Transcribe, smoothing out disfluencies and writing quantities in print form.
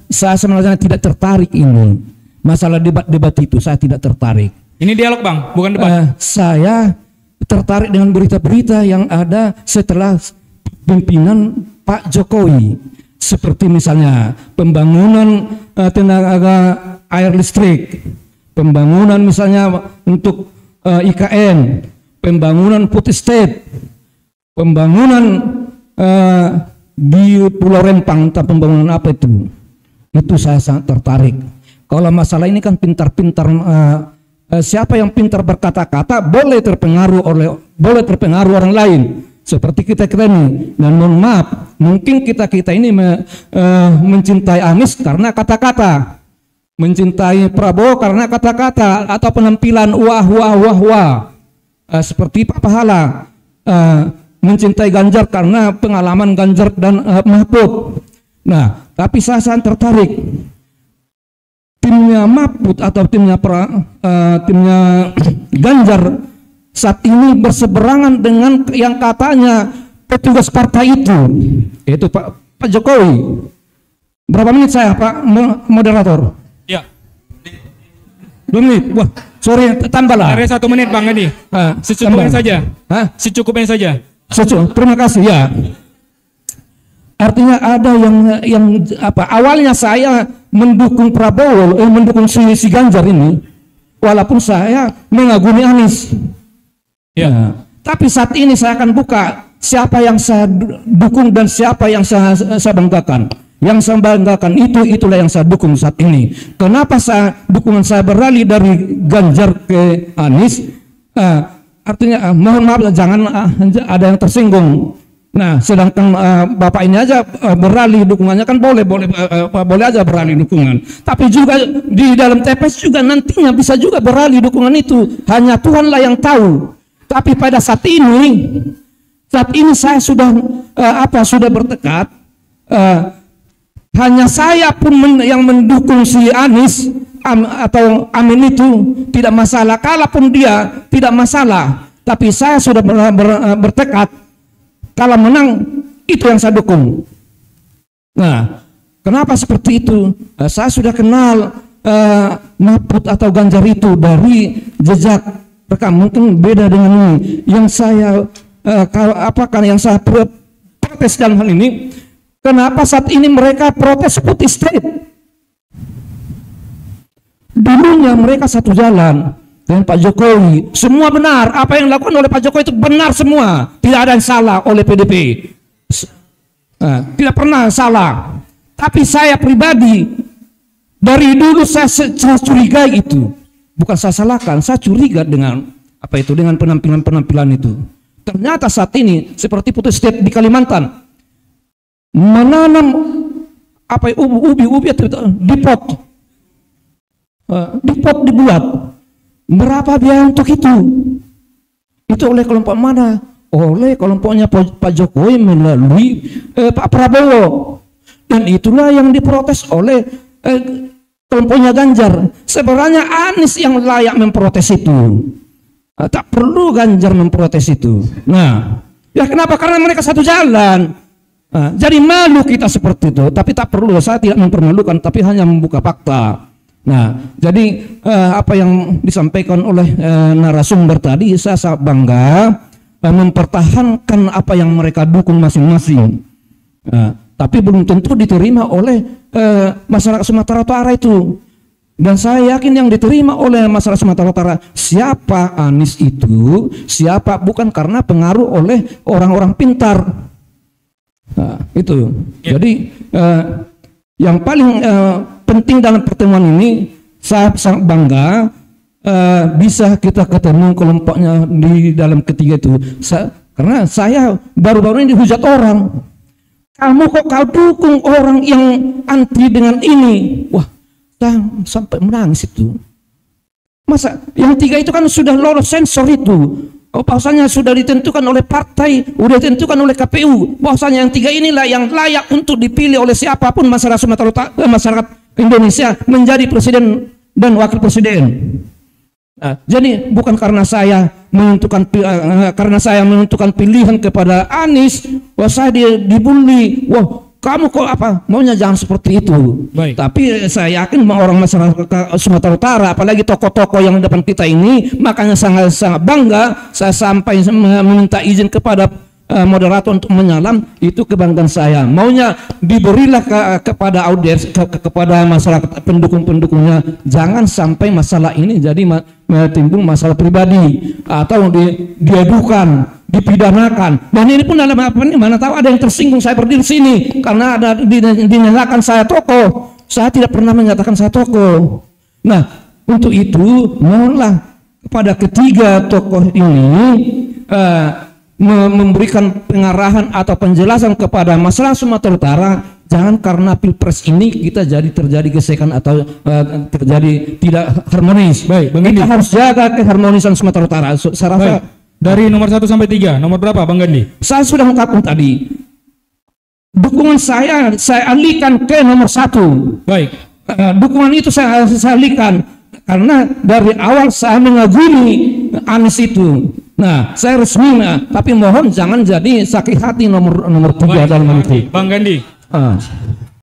Saya sebenarnya tidak tertarik ini. Masalah debat-debat itu saya tidak tertarik. Ini dialog Bang, bukan debat. Saya tertarik dengan berita-berita yang ada setelah pimpinan Pak Jokowi. Seperti misalnya pembangunan tenaga air listrik, pembangunan misalnya untuk IKN, pembangunan food estate, pembangunan di Pulau Rempang, entah pembangunan apa itu saya sangat tertarik. Kalau masalah ini kan pintar-pintar, siapa yang pintar berkata-kata boleh terpengaruh orang lain. Seperti kita ini, dan mohon maaf, mungkin kita ini mencintai Anies karena kata-kata, mencintai Prabowo karena kata-kata atau penampilan wah. Seperti Pak Pahala, mencintai Ganjar karena pengalaman Ganjar dan Mahfud. Nah, tapi saya sangat tertarik timnya Mahfud atau timnya Ganjar saat ini berseberangan dengan yang katanya petugas partai itu Pak Jokowi. Berapa menit saya Pak moderator? Ya. 2 menit. Wah, sorry, tambahlah. Ada 1 menit Bang ini. Secukupnya saja. Secukupnya saja. Terima kasih ya. Artinya ada yang awalnya saya mendukung Prabowo, mendukung si Ganjar ini, walaupun saya mengagumi Anies. Ya. Tapi saat ini saya akan buka siapa yang saya dukung dan siapa yang saya banggakan. Yang saya banggakan itulah yang saya dukung saat ini. Kenapa dukungan saya beralih dari Ganjar ke Anies? Artinya mohon maaf jangan ada yang tersinggung. Nah, sedangkan Bapak ini aja beralih dukungannya kan boleh aja beralih dukungan. Tapi juga di dalam TPS juga nantinya bisa juga beralih dukungan itu. Hanya Tuhanlah yang tahu. Tapi pada saat ini saya sudah sudah bertekad. Hanya saya pun yang mendukung si Anies atau Amin itu tidak masalah. Kalaupun dia tidak masalah. Tapi saya sudah bertekad. Kalau menang, itu yang saya dukung. Nah, kenapa seperti itu? Saya sudah kenal Mahfud atau Ganjar itu dari jejak rekam. Mungkin beda dengan ini. Yang saya yang saya protes dalam hal ini? Kenapa saat ini mereka protes food estate? Dulunya mereka satu jalan dengan Pak Jokowi, semua benar. Apa yang dilakukan oleh Pak Jokowi itu benar semua. Tidak ada yang salah oleh PDP. Tidak pernah salah. Tapi saya pribadi, dari dulu saya curiga itu. Bukan saya salahkan, saya curiga dengan dengan penampilan itu. Ternyata saat ini, seperti food estate di Kalimantan, menanam ubi di pot. Di pot dibuat. Berapa biaya untuk itu? Itu oleh kelompok mana? Oleh kelompoknya Pak Jokowi melalui Pak Prabowo. Dan itulah yang diprotes oleh kelompoknya Ganjar. Sebenarnya Anies yang layak memprotes itu. Tak perlu Ganjar memprotes itu. Nah, ya kenapa? Karena mereka satu jalan. Jadi malu kita seperti itu. Tapi tak perlu, saya tidak mempermalukan, tapi hanya membuka fakta. Nah, jadi apa yang disampaikan oleh narasumber tadi, saya sangat bangga mempertahankan apa yang mereka dukung masing-masing. Tapi belum tentu diterima oleh masyarakat Sumatera Utara itu. Dan saya yakin yang diterima oleh masyarakat Sumatera Utara, siapa Anies itu, siapa, bukan karena pengaruh oleh orang-orang pintar. Itu. Jadi yang paling penting dalam pertemuan ini, saya sangat bangga bisa kita ketemu kelompoknya di dalam ketiga itu. Karena saya baru-baru ini dihujat orang. Kamu kok kau dukung orang yang anti dengan ini? Wah, saya sampai menangis itu. Masa yang 3 itu kan sudah lolos sensor itu. Bahwasanya sudah ditentukan oleh partai, sudah ditentukan oleh KPU. Bahwasanya yang 3 inilah yang layak untuk dipilih oleh siapapun masyarakat Sumatera Utara, masyarakat Indonesia menjadi presiden dan wakil presiden. Jadi bukan karena saya menentukan pilihan kepada Anies, wah saya dibully, wah kamu kok apa maunya jangan seperti itu. Baik. Tapi saya yakin orang masyarakat Sumatera Utara, apalagi tokoh-tokoh yang depan kita ini, makanya sangat bangga saya sampai meminta izin kepada moderator untuk menyalam. Itu kebanggaan saya. Maunya diberilah kepada audiens, kepada masyarakat pendukung-pendukungnya, jangan sampai masalah ini jadi timbul masalah pribadi atau diadukan, dipidanakan. Dan ini pun dalam apa ini, mana tahu ada yang tersinggung saya berdiri sini karena ada dinyatakan saya tokoh. Saya tidak pernah menyatakan saya tokoh. Nah, untuk itu mohonlah kepada ketiga tokoh ini memberikan pengarahan atau penjelasan kepada masyarakat Sumatera Utara. Jangan karena pilpres ini kita terjadi gesekan atau terjadi tidak harmonis. Baik, kita harus jaga keharmonisan Sumatera Utara. Saya rasa dari nomor 1 sampai 3, nomor berapa Bang Gandhi? Saya sudah mengungkapkan tadi. Dukungan saya alihkan ke nomor 1. Baik. Dukungan itu saya alihkan karena dari awal saya mengagumi Anies itu. Nah, saya resmi, tapi mohon jangan jadi sakit hati nomor 3 dalam hal itu. Bang Gandhi.